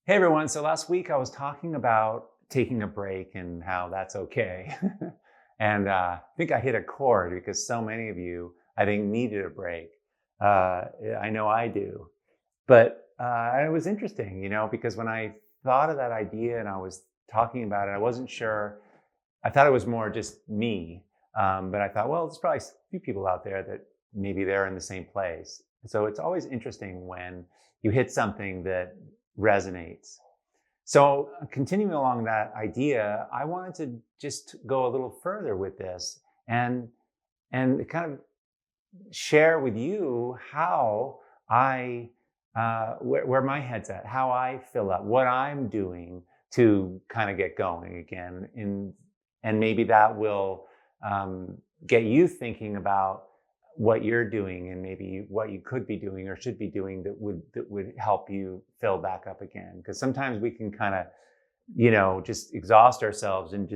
Hey everyone. So last week I was talking about taking a break and how that's okay. And I think I hit a chord because so many of you, I think, needed a break. I know I do. But it was interesting, because when I thought of that idea and I was talking about it, I wasn't sure. I thought it was more just me. But I thought, well, there's probably a few people out there that maybe they're in the same place. So it's always interesting when you hit something that resonates. So, continuing along that idea, I wanted to just go a little further with this and kind of share with you how I where my head's at, how I fill up, what I'm doing to kind of get going again. And maybe that will get you thinking about what you're doing and maybe what you could be doing or should be doing that would help you fill back up again. Because sometimes we can kind of just exhaust ourselves and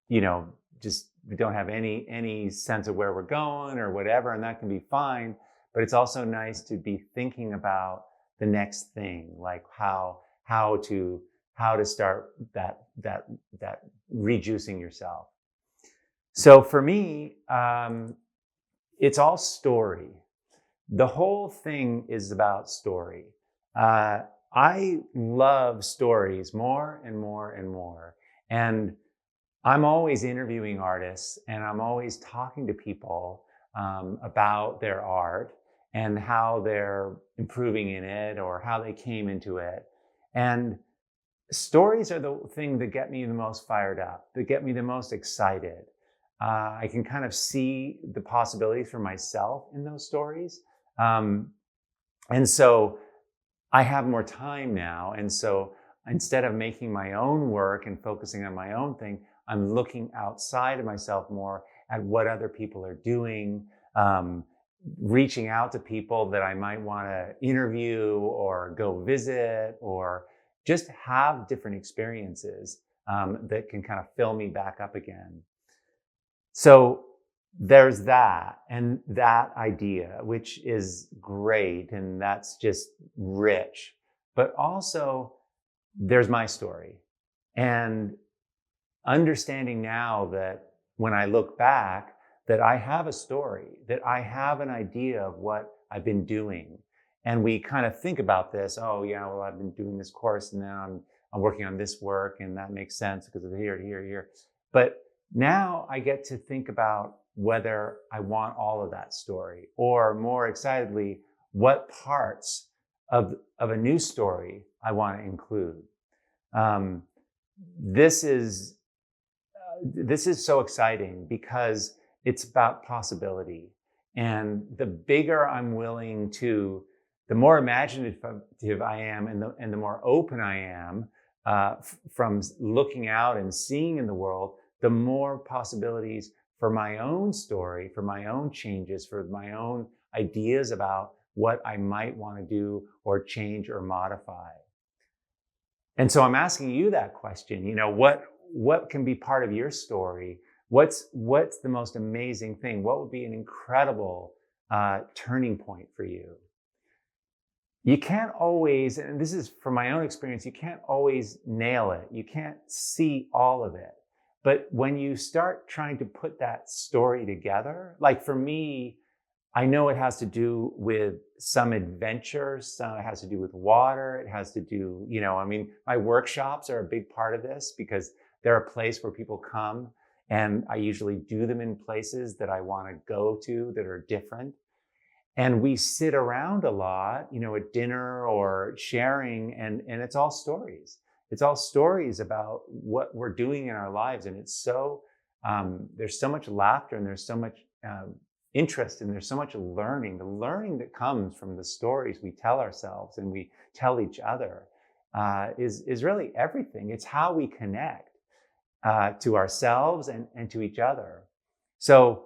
you know just we don't have any sense of where we're going or whatever, and that can be fine. But it's also nice to be thinking about the next thing, like how to start that rejuicing yourself. So for me, it's all story. The whole thing is about story. Uh, I love stories more and more and more. And I'm always interviewing artists and I'm always talking to people about their art and how they're improving in it or how they came into it. And stories are the thing that get me the most fired up, that get me the most excited. I can kind of see the possibilities for myself in those stories. Um, and so I have more time now. And so instead of making my own work and focusing on my own thing, I'm looking outside of myself more at what other people are doing, reaching out to people that I might want to interview or go visit or just have different experiences that can kind of fill me back up again. So there's that and that idea, which is great. And that's just rich. But also, there's my story. And understanding now that when I look back, that I have a story, that I have an idea of what I've been doing. And we kind of think about this, oh yeah, well, I've been doing this course and now I'm working on this work and that makes sense because of here to here to here. But now I get to think about whether I want all of that story, or more excitedly, what parts of a new story I want to include. Um, this is so exciting because it's about possibility. And the bigger I'm willing to, the more imaginative I am, and the more open I am from looking out and seeing in the world, the more possibilities for my own story, for my own changes, for my own ideas about what I might want to do or change or modify. And so I'm asking you that question, what can be part of your story? What's the most amazing thing? What would be an incredible turning point for you? You can't always, and this is from my own experience, you can't always nail it. You can't see all of it. But when you start trying to put that story together, like for me, I know it has to do with some adventure, some it has to do with water, it has to do, my workshops are a big part of this because they're a place where people come, and I usually do them in places that I want to go to that are different. And we sit around a lot, at dinner or sharing, and it's all stories. It's all stories about what we're doing in our lives. And it's so, there's so much laughter and there's so much interest and there's so much learning. The learning that comes from the stories we tell ourselves and we tell each other is really everything. It's how we connect to ourselves and to each other. So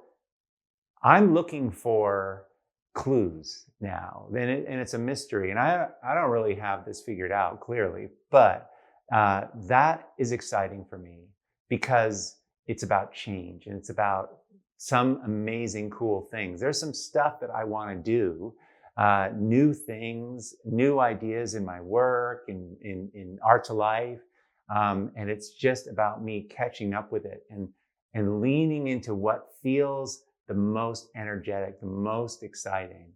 I'm looking for clues now, and it's a mystery, and I don't really have this figured out clearly, but that is exciting for me because it's about change and it's about some amazing, cool things. There's some stuff that I want to do new things, new ideas in my work, in art to life. And it's just about me catching up with it and leaning into what feels the most energetic, the most exciting.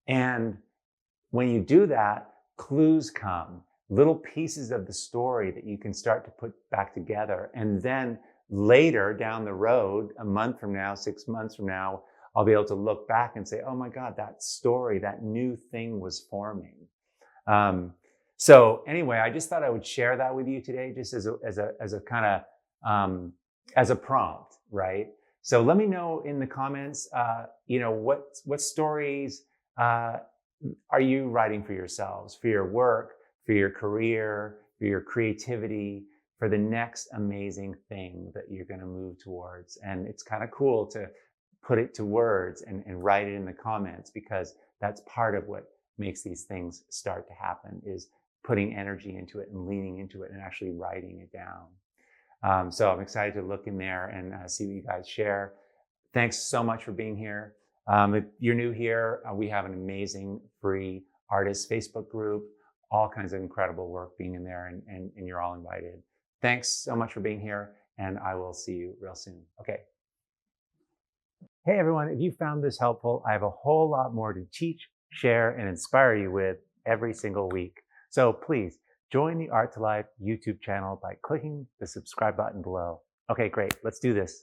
And when you do that, clues come, little pieces of the story that you can start to put back together. And then later down the road, a month from now, 6 months from now, I'll be able to look back and say, oh my God, that story, that new thing was forming. So anyway, I just thought I would share that with you today, just as a kind of, as a prompt, right? So let me know in the comments, what stories, are you writing for yourselves, for your work, for your career, for your creativity, for the next amazing thing that you're going to move towards? And it's kind of cool to put it to words and write it in the comments, because that's part of what makes these things start to happen, is putting energy into it and leaning into it and actually writing it down. So I'm excited to look in there and see what you guys share. Thanks so much for being here. If you're new here, we have an amazing free artist Facebook group, all kinds of incredible work being in there, and you're all invited. Thanks so much for being here, and I will see you real soon. Okay. Hey everyone, if you found this helpful, I have a whole lot more to teach, share, and inspire you with every single week. So please join the Art to Life YouTube channel by clicking the subscribe button below. Okay, great. Let's do this.